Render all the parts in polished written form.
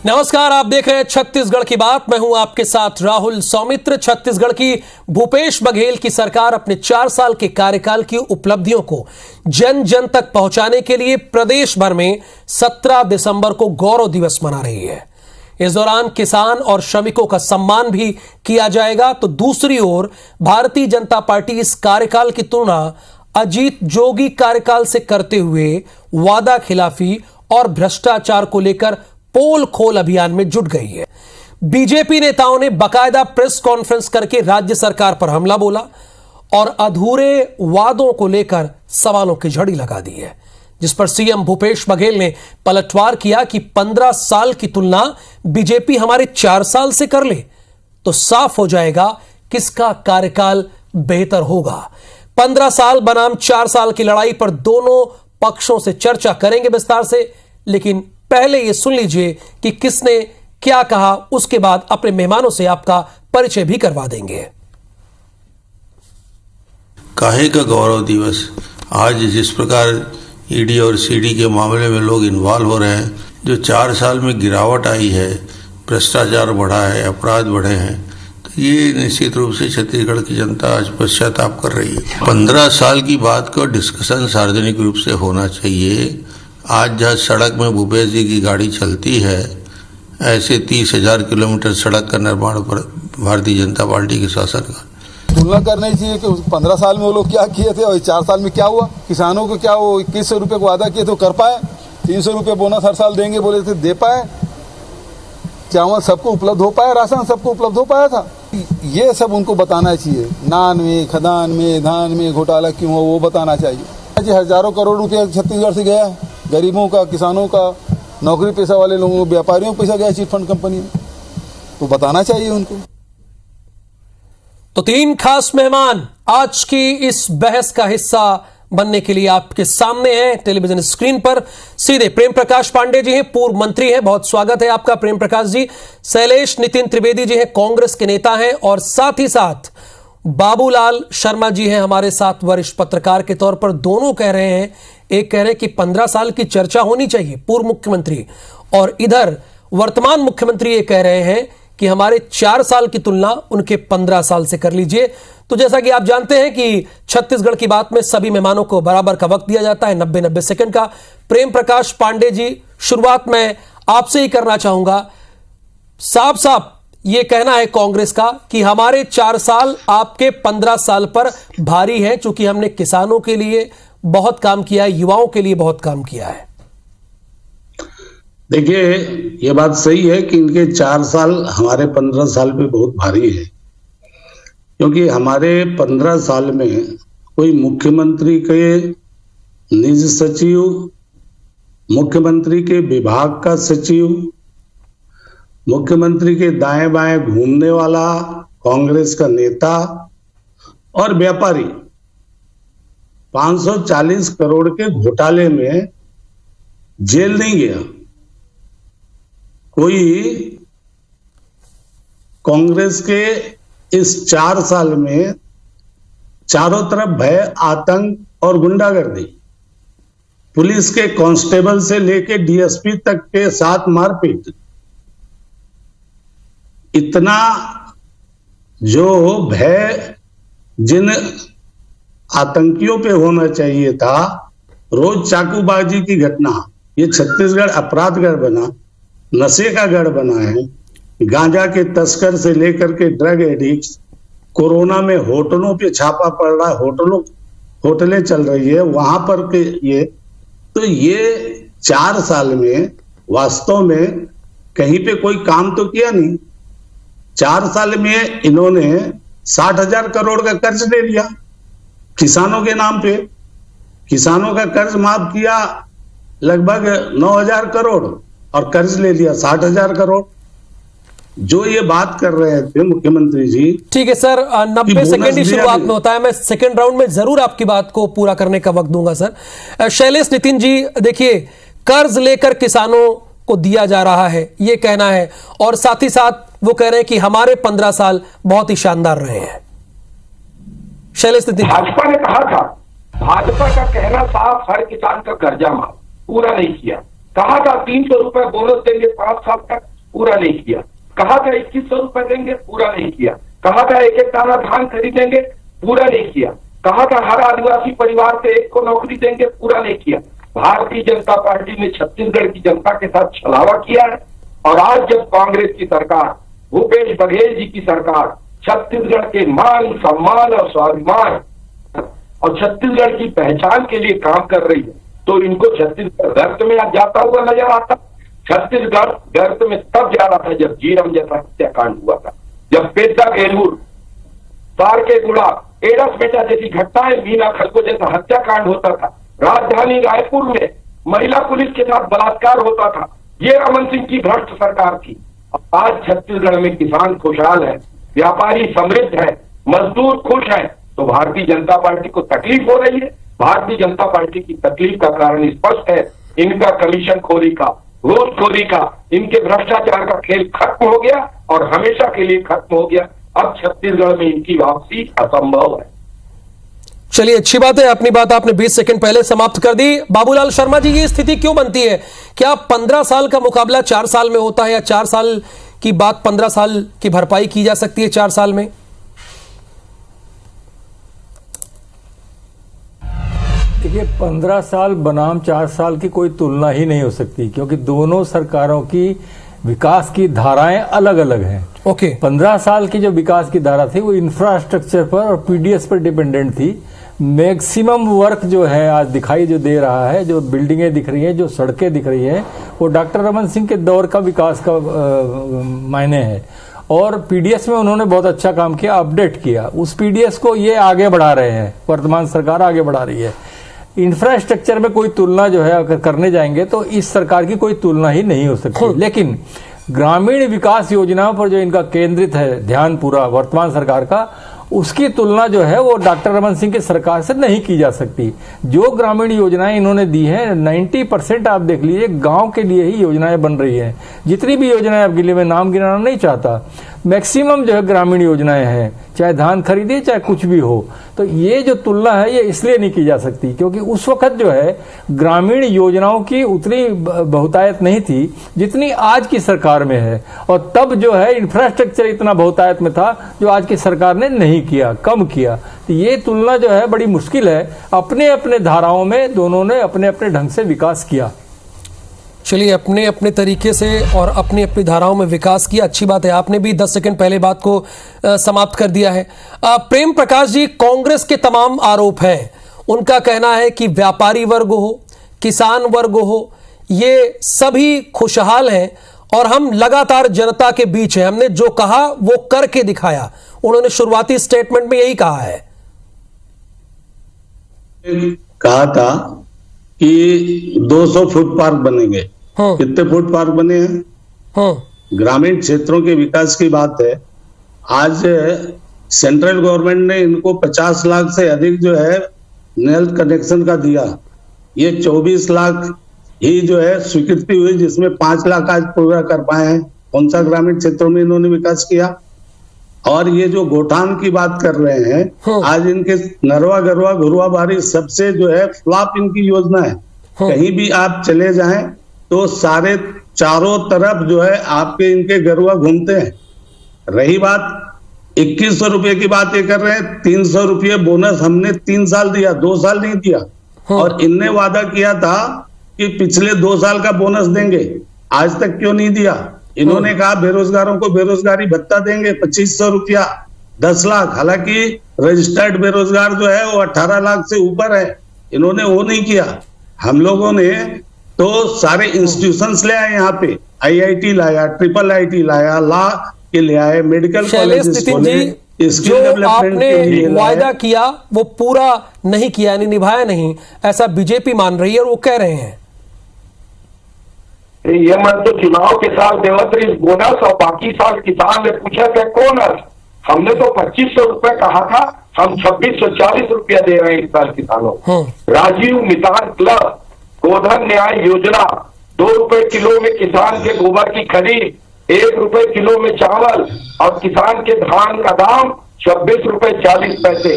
नमस्कार, आप देख रहे हैं छत्तीसगढ़ की बात। मैं हूं आपके साथ राहुल सौमित्र। छत्तीसगढ़ की भूपेश बघेल की सरकार अपने 4 साल के कार्यकाल की उपलब्धियों को जन जन तक पहुंचाने के लिए प्रदेश भर में 17 दिसंबर को गौरव दिवस मना रही है। इस दौरान किसान और श्रमिकों का सम्मान भी किया जाएगा। तो दूसरी ओर भारतीय जनता पार्टी इस कार्यकाल की तुलना अजीत जोगी कार्यकाल से करते हुए वादा खिलाफी और भ्रष्टाचार को लेकर पोल खोल अभियान में जुट गई है। बीजेपी नेताओं ने बाकायदा प्रेस कॉन्फ्रेंस करके राज्य सरकार पर हमला बोला और अधूरे वादों को लेकर सवालों की झड़ी लगा दी है, जिस पर सीएम भूपेश बघेल ने पलटवार किया कि 15 साल की तुलना बीजेपी हमारे 4 साल से कर ले तो साफ हो जाएगा किसका कार्यकाल बेहतर होगा। 15 साल बनाम 4 साल की लड़ाई पर दोनों पक्षों से चर्चा करेंगे विस्तार से, लेकिन पहले ये सुन लीजिए कि किसने क्या कहा, उसके बाद अपने मेहमानों से आपका परिचय भी करवा देंगे। काहे का गौरव दिवस। आज जिस प्रकार ईडी और सीडी के मामले में लोग इन्वॉल्व हो रहे हैं, जो 4 साल में गिरावट आई है, भ्रष्टाचार बढ़ा है, अपराध बढ़े हैं, तो ये निश्चित रूप से छत्तीसगढ़ की जनता आज पश्चाताप कर रही है। 15 साल की बात का डिस्कशन सार्वजनिक रूप से होना चाहिए। आज जहाँ सड़क में भूपेश जी की गाड़ी चलती है, ऐसे 30,000 किलोमीटर सड़क का निर्माण पर भारतीय जनता पार्टी के शासन का तुलना करनी चाहिए कि 15 साल में वो लोग क्या किए थे और 4 साल में क्या हुआ। किसानों को क्या वो 2100 रुपये को वादा किए तो कर पाए, 300 रुपये बोनस हर साल देंगे बोले थे, दे पाए, चावल सबको उपलब्ध हो पाया, राशन सबको उपलब्ध हो पाया था। ये सब उनको बताना चाहिए। नान में, खदान में, धान में घोटाला क्यों हो वो बताना चाहिए। हजारों करोड़ रुपया छत्तीसगढ़ से गया, गरीबों का, किसानों का, नौकरी पेशा वाले लोगों, व्यापारियों को पैसा गया चिट फंड कंपनी में, तो बताना चाहिए उनको। तो 3 खास मेहमान आज की इस बहस का हिस्सा बनने के लिए आपके सामने हैं टेलीविजन स्क्रीन पर। सीधे प्रेम प्रकाश पांडे जी हैं, पूर्व मंत्री हैं, बहुत स्वागत है आपका प्रेम प्रकाश जी। शैलेश नितिन त्रिवेदी जी हैं, कांग्रेस के नेता हैं, और साथ ही साथ बाबूलाल शर्मा जी हैं हमारे साथ वरिष्ठ पत्रकार के तौर पर। दोनों कह रहे हैं, एक कह रहे हैं कि 15 साल की चर्चा होनी चाहिए, पूर्व मुख्यमंत्री, और इधर वर्तमान मुख्यमंत्री ये कह रहे हैं कि हमारे 4 साल की तुलना उनके 15 साल से कर लीजिए। तो जैसा कि आप जानते हैं कि छत्तीसगढ़ की बात में सभी मेहमानों को बराबर का वक्त दिया जाता है, 90-90 सेकंड का। प्रेम प्रकाश पांडे जी, शुरुआत मैं आपसे ही करना चाहूंगा। साफ साफ ये कहना है कांग्रेस का कि हमारे 4 साल आपके 15 साल पर भारी है, चूंकि हमने किसानों के लिए बहुत काम किया है, युवाओं के लिए बहुत काम किया है। देखिए, ये बात सही है कि इनके 4 साल हमारे 15 साल पे बहुत भारी है, क्योंकि हमारे 15 साल में कोई मुख्यमंत्री के निज सचिव, मुख्यमंत्री के विभाग का सचिव, मुख्यमंत्री के दाएं बाएं घूमने वाला कांग्रेस का नेता और व्यापारी 540 करोड़ के घोटाले में जेल नहीं गया। कोई कांग्रेस के इस 4 साल में चारों तरफ भय, आतंक और गुंडागर्दी, पुलिस के कांस्टेबल से लेके डीएसपी तक के साथ मारपीट, इतना जो भय जिन आतंकियों पे होना चाहिए था, रोज चाकूबाजी की घटना, ये छत्तीसगढ़ अपराधगढ़ बना, नशे का गढ़ बना है। गांजा के तस्कर से लेकर के ड्रग एडिक्ट, कोरोना में होटलों पे छापा पड़ रहा है, होटलें चल रही है वहां पर के ये 4 साल में वास्तव में कहीं पे कोई काम तो किया नहीं। 4 साल में इन्होंने 60,000 करोड़ का कर्ज ले लिया किसानों के नाम पे। किसानों का कर्ज माफ किया लगभग 9,000 करोड़ और कर्ज ले लिया 60,000 करोड़। जो ये बात कर रहे थे मुख्यमंत्री जी, ठीक है सर, 90 सेकंड ही शुरुआत में होता है, मैं सेकंड राउंड में जरूर आपकी बात को पूरा करने का वक्त दूंगा सर। शैलेश नितिन जी, देखिए, कर्ज लेकर किसानों को दिया जा रहा है, ये कहना है, और साथ ही साथ वो कह रहे हैं कि हमारे 15 साल बहुत ही शानदार रहे हैं। शैलेश नितिन, भाजपा ने कहा था, भाजपा का कहना साफ, हर किसान का कर्जा माफ, पूरा नहीं किया। कहा था 300 रुपए बोनस देंगे 5 साल तक, पूरा नहीं किया। कहा था 2100 रुपए देंगे, पूरा नहीं किया। कहा था एक एक दाना धान खरीदेंगे, पूरा नहीं किया। कहा था हर आदिवासी परिवार से एक को नौकरी देंगे, पूरा नहीं किया। भारतीय जनता पार्टी ने छत्तीसगढ़ की जनता के साथ छलावा किया है। और आज जब कांग्रेस की सरकार, भूपेश बघेल जी की सरकार छत्तीसगढ़ के मान सम्मान और स्वाभिमान और छत्तीसगढ़ की पहचान के लिए काम कर रही है, तो इनको छत्तीसगढ़ गर्त में जाता हुआ नजर आता। छत्तीसगढ़ गर्त में तब जा रहा था जब जीरम जैसा हत्याकांड हुआ था, जब पेद्दा बेलूर, तार के गुड़ा, एडस बेटा जैसी घटनाएं, मीना खलको जैसा हत्याकांड होता था, राजधानी रायपुर में महिला पुलिस के साथ बलात्कार होता था। ये रमन सिंह की भ्रष्ट सरकार थी। आज छत्तीसगढ़ में किसान खुशहाल है, व्यापारी समृद्ध है, मजदूर खुश है, तो भारतीय जनता पार्टी को तकलीफ हो रही है। भारतीय जनता पार्टी की तकलीफ का कारण स्पष्ट है। इनका कमीशन खोरी का, घूसखोरी का, इनके भ्रष्टाचार का खेल खत्म हो गया और हमेशा के लिए खत्म हो गया। अब छत्तीसगढ़ में इनकी वापसी असंभव है। चलिए, अच्छी बात है, अपनी बात आपने 20 सेकंड पहले समाप्त कर दी। बाबूलाल शर्मा जी, ये स्थिति क्यों बनती है? क्या 15 साल का मुकाबला 4 साल में होता है, या 4 साल की बात 15 साल की भरपाई की जा सकती है 4 साल में? देखिए, 15 साल बनाम 4 साल की कोई तुलना ही नहीं हो सकती, क्योंकि दोनों सरकारों की विकास की धाराएं अलग अलग हैं। ओके। 15 साल की जो विकास की धारा थी वो इंफ्रास्ट्रक्चर पर और पीडीएस पर डिपेंडेंट थी। मैक्सिमम वर्क जो है आज दिखाई जो दे रहा है, जो बिल्डिंगें दिख रही हैं, जो सड़कें दिख रही हैं, वो डॉक्टर रमन सिंह के दौर का विकास का मायने है। और पीडीएस में उन्होंने बहुत अच्छा काम किया, अपडेट किया। उस पीडीएस को ये आगे बढ़ा रहे हैं, वर्तमान सरकार आगे बढ़ा रही है। इंफ्रास्ट्रक्चर में कोई तुलना जो है अगर करने जाएंगे तो इस सरकार की कोई तुलना ही नहीं हो सकती। लेकिन ग्रामीण विकास योजनाओं पर जो इनका केंद्रित है ध्यान पूरा वर्तमान सरकार का, उसकी तुलना जो है वो डॉक्टर रमन सिंह की सरकार से नहीं की जा सकती। जो ग्रामीण योजनाएं इन्होंने दी हैं 90% आप देख लीजिए गांव के लिए ही योजनाएं बन रही हैं। जितनी भी योजनाएं आपके लिए मैं नाम गिनाना नहीं चाहता, मैक्सिमम जो है ग्रामीण योजनाएं हैं, चाहे धान खरीदे चाहे कुछ भी हो। तो ये जो तुलना है ये इसलिए नहीं की जा सकती क्योंकि उस वक्त जो है ग्रामीण योजनाओं की उतनी बहुतायत नहीं थी जितनी आज की सरकार में है, और तब जो है इंफ्रास्ट्रक्चर इतना बहुतायत में था जो आज की सरकार ने नहीं किया, कम किया। तो ये तुलना जो है बड़ी मुश्किल है। अपने अपने धाराओं में दोनों ने अपने अपने ढंग से विकास किया। चलिए, अपने अपने तरीके से और अपनी अपनी धाराओं में विकास किया, अच्छी बात है। आपने भी 10 सेकंड पहले बात को समाप्त कर दिया है। प्रेम प्रकाश जी, कांग्रेस के तमाम आरोप हैं, उनका कहना है कि व्यापारी वर्ग हो, किसान वर्ग हो, ये सभी खुशहाल हैं और हम लगातार जनता के बीच हैं, हमने जो कहा वो करके दिखाया। उन्होंने शुरुआती स्टेटमेंट में यही कहा है। कहा था कि 200 फुट पार्क बनेंगे। कितने फुट पार्क बने हैं? ग्रामीण क्षेत्रों के विकास की बात है। आज सेंट्रल गवर्नमेंट ने इनको 50 लाख से अधिक जो है नल कनेक्शन का दिया। ये 24 लाख ही जो है स्वीकृति हुई, जिसमें 5 लाख आज पूरा कर पाए हैं। कौन सा ग्रामीण क्षेत्रों में इन्होंने विकास किया? और ये जो गोठान की बात कर रहे हैं, आज इनके नरवा गरवा घुरवा बारी सबसे जो है फ्लॉप इनकी योजना है। कहीं भी आप चले जाएं तो सारे चारों तरफ जो है आपके इनके गरुआ घूमते हैं। रही बात 2100 रुपए की बात ये कर रहे हैं, 300 रुपये बोनस हमने 3 साल दिया, 2 साल नहीं दिया। और इनने वादा किया था कि पिछले 2 साल का बोनस देंगे, आज तक क्यों नहीं दिया? इन्होंने कहा बेरोजगारों को बेरोजगारी भत्ता देंगे 2500 रुपया, 10 लाख। हालांकि रजिस्टर्ड बेरोजगार जो है वो 18 लाख से ऊपर है, इन्होंने वो नहीं किया। हम लोगों ने तो सारे इंस्टीट्यूशंस ले आए, यहाँ पे IIT लाया, IIIT लाया, लॉ के ले आए, मेडिकल कॉलेजेस खोले, जो आपने वायदा किया वो पूरा नहीं किया, यानी निभाया नहीं, ऐसा बीजेपी मान रही है और वो कह रहे हैं। ये मत तो चुनाव के साल 33 बोनस और बाकी साल किसान ने पूछा था बोनस, हमने तो 2500 रुपए कहा था, हम 2640 रुपया दे रहे हैं इस साल किसानों। राजीव मितान क्लब, गोधन न्याय योजना, 2 रुपए किलो में किसान के गोबर की खरीद, 1 रुपए किलो में चावल और किसान के धान का दाम 26 रुपए 40 पैसे।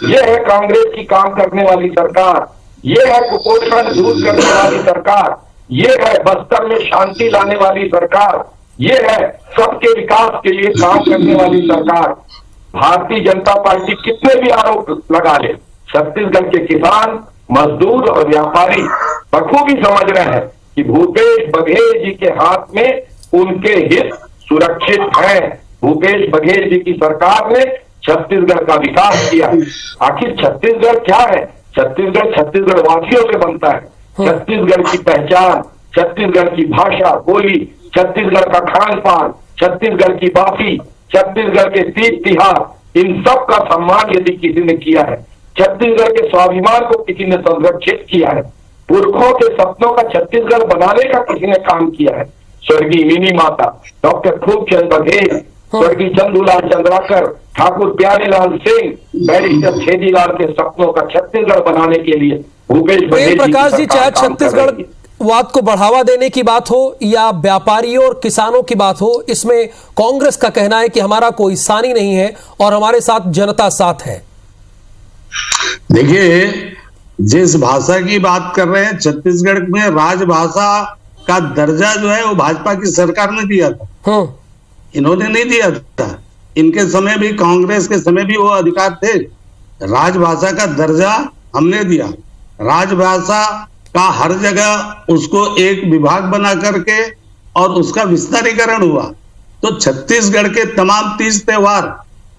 ये है कांग्रेस की काम करने वाली सरकार, ये है कुपोषण दूर करने वाली सरकार, ये है बस्तर में शांति लाने वाली सरकार, ये है सबके विकास के लिए काम करने वाली सरकार। भारतीय जनता पार्टी कितने भी आरोप लगा ले, छत्तीसगढ़ के किसान, मजदूर और व्यापारी बखूबी समझ रहे हैं कि भूपेश बघेल जी के हाथ में उनके हित सुरक्षित हैं। भूपेश बघेल जी की सरकार ने छत्तीसगढ़ का विकास किया। आखिर छत्तीसगढ़ क्या है? छत्तीसगढ़ छत्तीसगढ़ वासियों से बनता है। छत्तीसगढ़ की पहचान, छत्तीसगढ़ की भाषा बोली, छत्तीसगढ़ का खान पान, छत्तीसगढ़ की बाफी, छत्तीसगढ़ के तीज तिहार, इन सब का सम्मान यदि किसी ने किया है, छत्तीसगढ़ के स्वाभिमान को किसी ने संरक्षित किया है, पुरखों के सपनों का छत्तीसगढ़ बनाने का किसी ने काम किया है, स्वर्गीय मिनी माता डॉक्टर खूबचंद बघेल, स्वर्गीय चंदूलाल चंद्राकर, ठाकुर प्यारेलाल सिंह, बैरिस्टर छेदीलाल के सपनों का छत्तीसगढ़ बनाने के लिए भूपेश बघेल प्रकाश जी, चाहे छत्तीसगढ़ वाद को बढ़ावा देने की बात हो या व्यापारियों और किसानों की बात हो, इसमें कांग्रेस का कहना है कि हमारा कोई सानी नहीं है और हमारे साथ जनता साथ है। देखिए, जिस भाषा की बात कर रहे हैं, छत्तीसगढ़ में राजभाषा का दर्जा जो है वो भाजपा की सरकार ने दिया था, इन्होंने नहीं दिया था। इनके समय भी, कांग्रेस के समय भी वो अधिकार थे। राजभाषा का दर्जा हमने दिया। राजभाषा का हर जगह उसको एक विभाग बना करके और उसका विस्तारीकरण हुआ। तो छत्तीसगढ़ के तमाम तीज त्योहार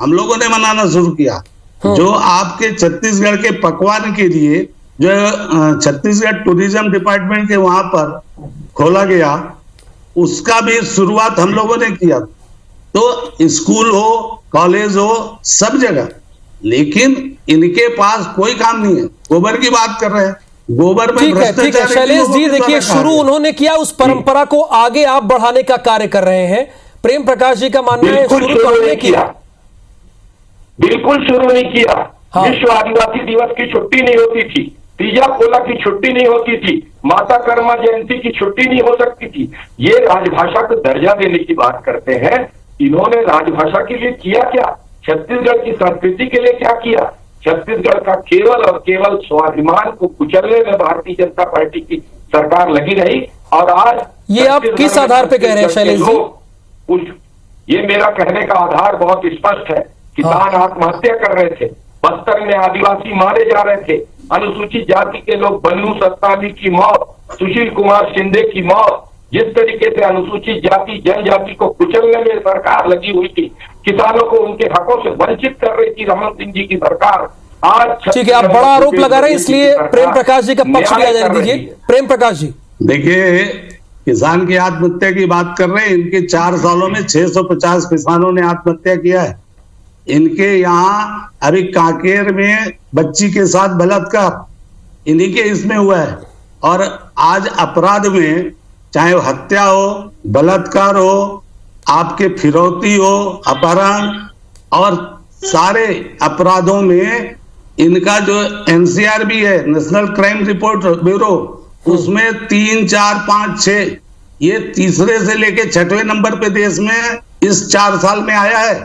हम लोगों ने मनाना शुरू किया। जो आपके छत्तीसगढ़ के पकवान के लिए जो छत्तीसगढ़ टूरिज्म डिपार्टमेंट के वहां पर खोला गया, उसका भी शुरुआत हम लोगों ने किया। तो स्कूल हो, कॉलेज हो, सब जगह। लेकिन इनके पास कोई काम नहीं है। गोबर की बात कर रहे हैं, गोबर में ठीक है शैलेश जी, देखिए शुरू उन्होंने किया, उस परंपरा को आगे आप बढ़ाने का कार्य कर रहे हैं। प्रेम प्रकाश जी का मानना है शुरू तो हमने किया, बिल्कुल शुरू नहीं किया। विश्व आदिवासी दिवस की छुट्टी नहीं होती थी, तीजा पोला की छुट्टी नहीं होती थी, माता कर्मा जयंती की छुट्टी नहीं हो सकती थी। ये राजभाषा को दर्जा देने की बात करते हैं। इन्होंने राजभाषा के लिए किया क्या? छत्तीसगढ़ की संस्कृति के लिए क्या किया? छत्तीसगढ़ का केवल और केवल स्वाभिमान को कुचलने में भारतीय जनता पार्टी की सरकार लगी रही। और आज ये आप किस आधार पे कह रहे हैं शैलेश जी? ये मेरा कहने का आधार बहुत स्पष्ट है। किसान आत्महत्या कर रहे थे, बस्तर में आदिवासी मारे जा रहे थे, अनुसूचित जाति के लोग बन्नू सत्तानी की मौत, सुशील कुमार शिंदे की मौत, जिस तरीके से अनुसूचित जाति जनजाति को कुचलने में सरकार लगी हुई थी, किसानों को उनके हकों से वंचित कर रही थी रमन सिंह जी की सरकार। आज ठीक है, आप बड़ा आरोप लगा रहे हैं, इसलिए प्रेम प्रकाश जी का पक्ष लिया जाने दीजिए। प्रेम प्रकाश जी, देखिए, किसान की आत्महत्या की बात कर रहे हैं। इनके 4 सालों में 650 किसानों ने आत्महत्या किया है। इनके यहाँ अभी कांकेर में बच्ची के साथ बलात्कार इन्हीं के इसमें हुआ है। और आज अपराध में चाहे वो हत्या हो, बलात्कार हो, आपके फिरौती हो, अपहरण और सारे अपराधों में इनका जो एनसीआरबी है, नेशनल क्राइम रिपोर्ट ब्यूरो, उसमें 3, 4, 5, 6 ये तीसरे से लेके 6वें नंबर पे देश में इस 4 साल में आया है।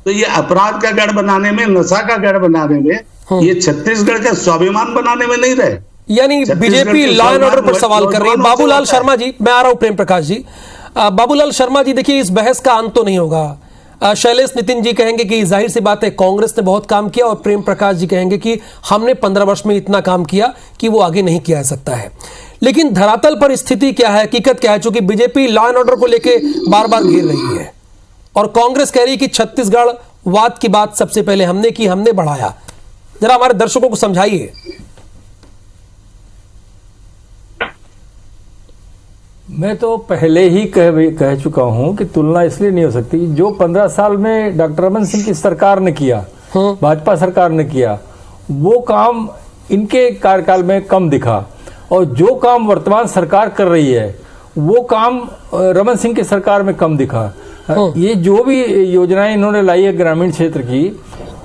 तो ये अपराध का गढ़ बनाने में, नशा का गढ़ बनाने में, ये छत्तीसगढ़ का स्वाभिमान बनाने में नहीं रहे। यानी बीजेपी लॉ एंड ऑर्डर पर सवाल कर रही है। बाबूलाल शर्मा जी, मैं आ रहा हूं प्रेम प्रकाश जी। बाबूलाल शर्मा जी, देखिए इस बहस का अंत तो नहीं होगा। शैलेश नितिन जी कहेंगे कि जाहिर सी बात है कांग्रेस ने बहुत काम किया, और प्रेम प्रकाश जी कहेंगे कि हमने 15 वर्ष में इतना काम किया कि वो आगे नहीं किया जा सकता है। लेकिन धरातल पर स्थिति क्या है, हकीकत क्या है? चूंकि बीजेपी लॉ एंड ऑर्डर को लेकर बार बार घेर रही है और कांग्रेस कह रही है कि छत्तीसगढ़ वाद की बात सबसे पहले हमने की, हमने बढ़ाया। जरा हमारे दर्शकों को समझाइए। मैं तो पहले ही कह चुका हूं कि तुलना इसलिए नहीं हो सकती। जो 15 साल में डॉक्टर रमन सिंह की सरकार ने किया, भाजपा सरकार ने किया, वो काम इनके कार्यकाल में कम दिखा, और जो काम वर्तमान सरकार कर रही है वो काम रमन सिंह की सरकार में कम दिखा। ये जो भी योजनाएं इन्होंने लाई है ग्रामीण क्षेत्र की,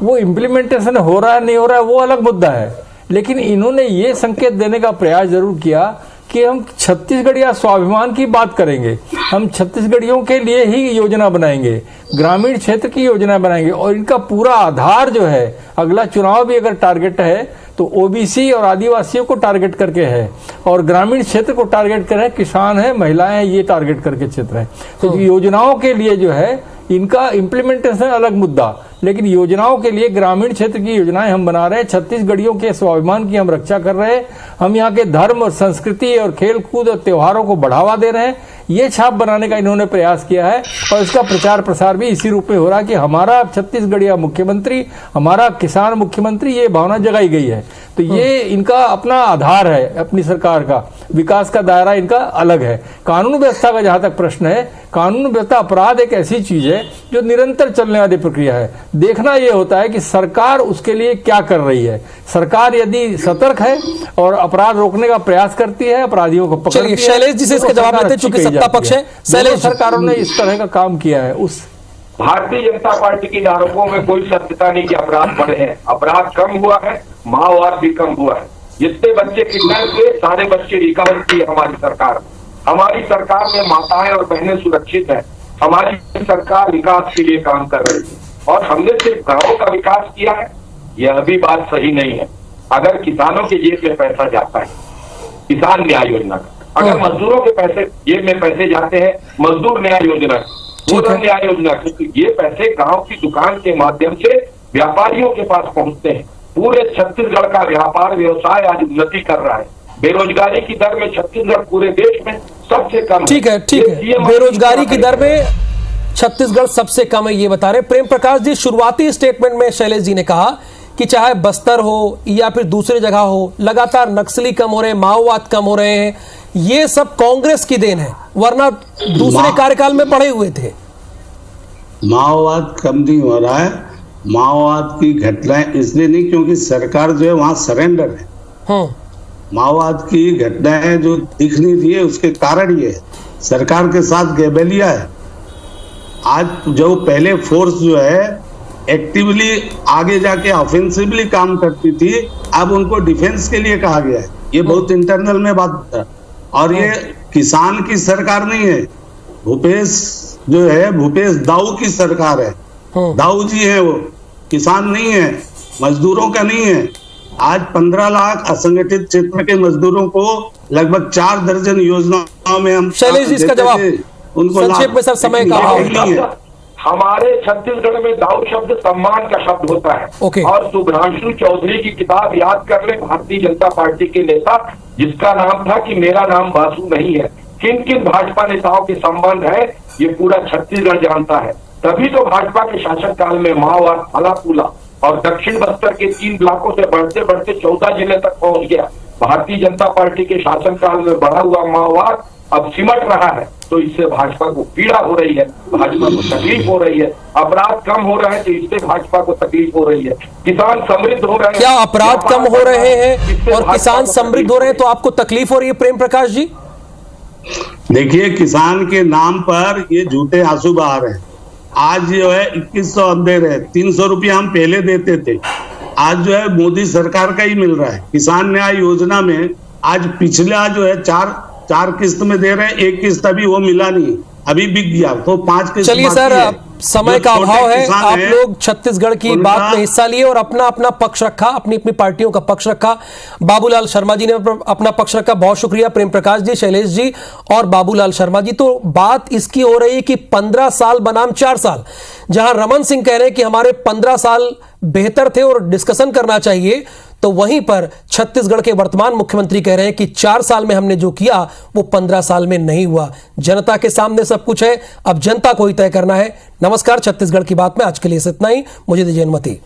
वो इम्प्लीमेंटेशन हो रहा है नहीं हो रहा है वो अलग मुद्दा है। लेकिन इन्होंने ये संकेत देने का प्रयास जरूर किया कि हम छत्तीसगढ़िया स्वाभिमान की बात करेंगे, हम छत्तीसगढ़ियों के लिए ही योजना बनाएंगे, ग्रामीण क्षेत्र की योजना बनाएंगे। और इनका पूरा आधार जो है, अगला चुनाव भी अगर टारगेट है तो ओबीसी और आदिवासियों को टारगेट करके है, और ग्रामीण क्षेत्र को टारगेट कर है, किसान है, महिलाएं हैं, ये टारगेट करके क्षेत्र है। तो योजनाओं के लिए जो है इनका इम्प्लीमेंटेशन अलग मुद्दा, लेकिन योजनाओं के लिए ग्रामीण क्षेत्र की योजनाएं हम बना रहे हैं, छत्तीसगढ़ियों के स्वाभिमान की हम रक्षा कर रहे हैं, हम यहाँ के धर्म और संस्कृति और खेल कूद और त्योहारों को बढ़ावा दे रहे हैं। ये छाप बनाने का इन्होंने प्रयास किया है और इसका प्रचार प्रसार भी इसी रूप में हो रहा है कि हमारा छत्तीसगढ़िया मुख्यमंत्री, हमारा किसान मुख्यमंत्री, ये भावना जगाई गई है। तो ये इनका अपना आधार है, अपनी सरकार का विकास का दायरा इनका अलग है। कानून व्यवस्था का जहां तक प्रश्न है, कानून व्यवस्था अपराध एक ऐसी चीज है जो निरंतर चलने वाली प्रक्रिया है। देखना यह होता है कि सरकार उसके लिए क्या कर रही है। सरकार यदि सतर्क है और अपराध रोकने का प्रयास करती है, अपराधियों को पकड़ती है। शैलेश जी से इसका जवाब देते हैं, चूंकि सत्ता पक्ष है। शैलेश, सरकारों ने इस तरह का काम किया है। उस भारतीय जनता पार्टी के आरोपों में कोई सत्यता नहीं कि अपराध बढ़े हैं। अपराध कम हुआ है, माओवाद भी कम हुआ है। जितने बच्चे किडनैप हुए सारे बच्चे रिकवर किए हमारी सरकार। हमारी सरकार में माताएं और बहनें सुरक्षित है। हमारी सरकार विकास के लिए काम कर रही है और हमने सिर्फ गांवों का विकास किया है, यह भी बात सही नहीं है। अगर किसानों के जेब में पैसा जाता है, किसान न्याय योजना का, अगर मजदूरों के पैसे जेब में पैसे जाते हैं, मजदूर न्याय योजना, गोधन न्याय योजना, क्योंकि ये पैसे गांव की दुकान के माध्यम से व्यापारियों के पास पहुंचते हैं। पूरे छत्तीसगढ़ का व्यापार व्यवसाय आज उन्नति कर रहा है। बेरोजगारी की दर में छत्तीसगढ़ पूरे देश में सबसे कम। ठीक है, ठीक है, बेरोजगारी की दर में छत्तीसगढ़ सबसे कम है, ये बता रहे प्रेम प्रकाश जी। शुरुआती स्टेटमेंट में शैलेश जी ने कहा कि चाहे बस्तर हो या फिर दूसरी जगह हो, लगातार नक्सली कम हो रहे हैं, माओवाद कम हो रहे हैं, ये सब कांग्रेस की देन है, वरना दूसरे कार्यकाल में पड़े हुए थे। माओवाद कम नहीं हो रहा है। माओवाद की घटनाएं इसलिए नहीं क्योंकि सरकार जो है वहां सरेंडर है। माओवाद की घटनाएं जो दिख नहीं रही है उसके कारण ये है सरकार के साथ गैबेलिया है। आज जो पहले फोर्स जो है एक्टिवली आगे जाके ऑफेंसिवली काम करती थी, अब उनको डिफेंस के लिए कहा गया है। ये बहुत इंटरनल में बात है और ये किसान की सरकार नहीं है। भूपेश जो है, भूपेश दाऊ की सरकार है। दाऊ जी है, वो किसान नहीं है, मजदूरों का नहीं है। आज 15 लाख असंगठित क्षेत्र के मजदूरों को लगभग 4 दर्जन योजनाओं में हम शैलेश जी इसका जवाब उनको संक्षेप में सर, समय का अभाव। हमारे छत्तीसगढ़ में दाऊ शब्द सम्मान का शब्द होता है। और सुभ्रांशु चौधरी की किताब याद कर ले, भारतीय जनता पार्टी के नेता जिसका नाम था कि मेरा नाम बासु नहीं है। किन किन भाजपा नेताओं के संबंध है ये पूरा छत्तीसगढ़ जानता है। तभी तो भाजपा के शासनकाल में माओवाद फला फूला और दक्षिण बस्तर के 3 ब्लॉकों से बढ़ते बढ़ते 14 जिले तक पहुंच गया। भारतीय जनता पार्टी के शासनकाल में बढ़ा हुआ माओवाद अब सिमट रहा है, तो इससे भाजपा को पीड़ा हो रही है, भाजपा को तकलीफ हो रही है। अपराध कम हो रहे हैं तो इससे भाजपा को तकलीफ हो रही है। किसान समृद्ध हो रहे हैं। क्या अपराध कम हो रहे हैं और किसान समृद्ध हो रहे हैं तो आपको तकलीफ हो रही है प्रेम प्रकाश जी? देखिए, किसान के नाम पर ये झूठे आंसू बहा रहे हैं। आज जो है 2100 हम दे रहे हैं, 300 रुपया हम पहले देते थे, आज जो है मोदी सरकार का ही मिल रहा है। किसान न्याय योजना में आज पिछला जो है चार किस्त में दे रहे हैं, 1 किस्त अभी वो मिला नहीं, अभी बिक गया, तो 5 किस्त। चलिए सर, समय का अभाव है, आप लोग छत्तीसगढ़ की बात में हिस्सा लिए और अपना अपना पक्ष रखा, अपनी अपनी पार्टियों का पक्ष रखा। बाबूलाल शर्मा जी ने अपना पक्ष रखा, बहुत शुक्रिया प्रेम प्रकाश जी, शैलेश जी और बाबूलाल शर्मा जी। तो बात इसकी हो रही है कि 15 साल बनाम 4 साल, जहां रमन सिंह कह रहे हैं कि हमारे 15 साल बेहतर थे और डिस्कशन करना चाहिए, तो वहीं पर छत्तीसगढ़ के वर्तमान मुख्यमंत्री कह रहे हैं कि 4 साल में हमने जो किया वो 15 साल में नहीं हुआ। जनता के सामने सब कुछ है, अब जनता को ही तय करना है। नमस्कार, छत्तीसगढ़ की बात में आज के लिए इतना ही। मुझे दीजिए अनुमति।